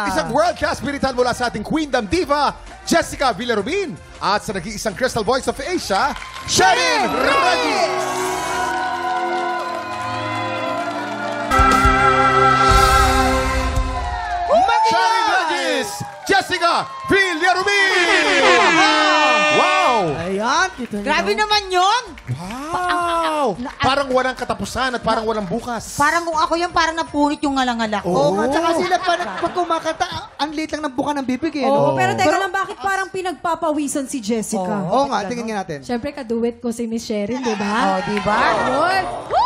Isang world-class spirital mula sa ating Queendom Diva, Jessica Villarubin. At sa nag-iisang Crystal Voice of Asia, Sherin Regis! Sherin Regis! Jessica Villarubin! Wow! Ayan. Grabe naman yun. Wow! Parang walang katapusan at parang walang bukas. Parang kung ako yan, parang napunit yung ngalangala ko. Oo nga, tsaka sila pag kumakanta, ang liit lang ng buka ng bibig eh. Oo, No? pero teka lang, bakit parang pinagpapawisan si Jessica? Oo nga, tingnan nga natin. Siyempre, kaduet ko si Miss Sherin, di ba? Oh, diba? Yun. Woo!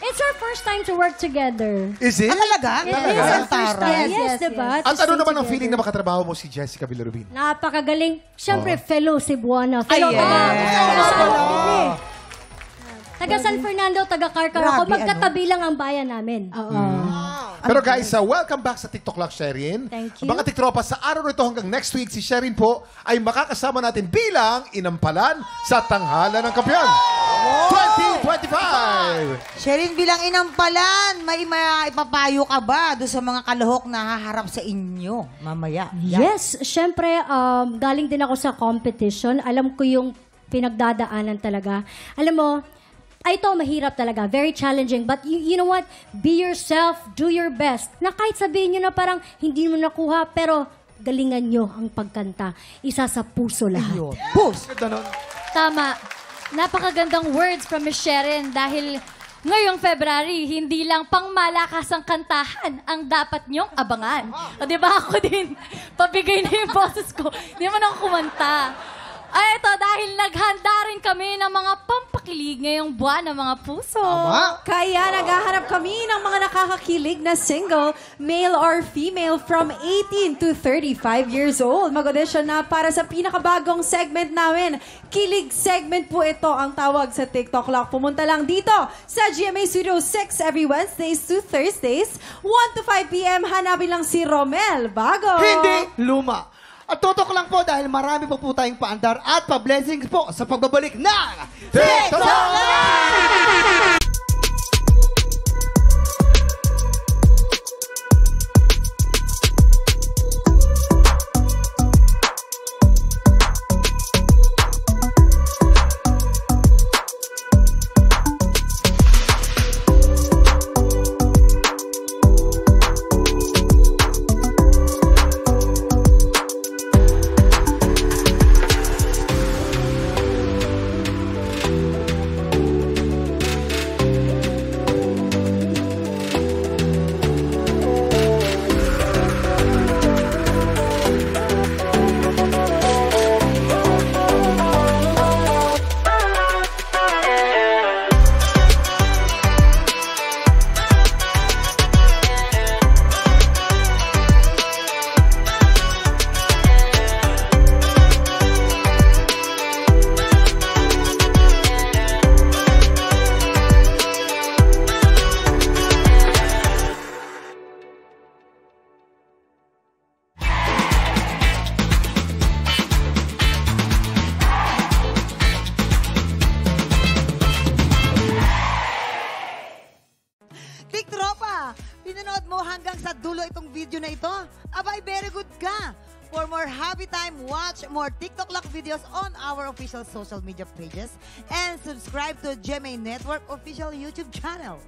It's our first time to work together. Is it? Ah, talaga? It Talaga? is our first Taray. time. Yes, diba? At To ano stay naman ang together. feeling na makatrabaho mo si Jessica Villarubin? Napakagaling. Siyempre, fellow Cebuana. Fellow Ay, taga San Fernando, taga Carcaraco. Grabe, Magkatabi lang ang bayan namin. Pero guys, welcome back sa TikTok Lock, Sherin. Thank you. Mga tiktropa, sa araw nito hanggang next week, si Sherin po ay makakasama natin bilang inampalan sa Tanghalan ng Kampiyon 2025! Sherin, bilang inampalan, may ipapayo ka ba doon sa mga kalahok na haharap sa inyo mamaya? Yes, syempre, galing din ako sa competition. Alam ko yung pinagdadaanan talaga. Alam mo, ito mahirap talaga, very challenging. But you know what? Be yourself, do your best. Na kahit sabihin nyo na parang hindi mo nakuha, pero galingan nyo ang pagkanta. Isa sa puso lahat. Push! Tama. Napakagandang words from Miss Sherin dahil ngayong February, hindi lang pangmalakas ang kantahan ang dapat niyong abangan. O diba ako din, pabigay na yung boses ko. Hindi man ako kumanta. Ay, ito, dahil naghanda rin kami ng mga pampakilig ngayong buwan ng mga puso. Kaya naghahanap kami ng mga nakakakilig na single, male or female, from 18 to 35 years old. Mag-audition na para sa pinakabagong segment namin. Kilig segment po ito ang tawag sa TikTok Lock. Pumunta lang dito sa GMA Studio 6 every Wednesdays to Thursdays, 1 to 5 p.m. Hanapin lang si Romel Bago. Hindi luma. At tutok lang po dahil marami po tayong paandar at pa-blessings po sa pagbabalik ng TikTok Lock! Tiktropa, pinanood mo hanggang sa dulo itong video na ito? Abay, very good ka! For more happy time, watch more TikTok Lock videos on our official social media pages and subscribe to GMA Network official YouTube channel.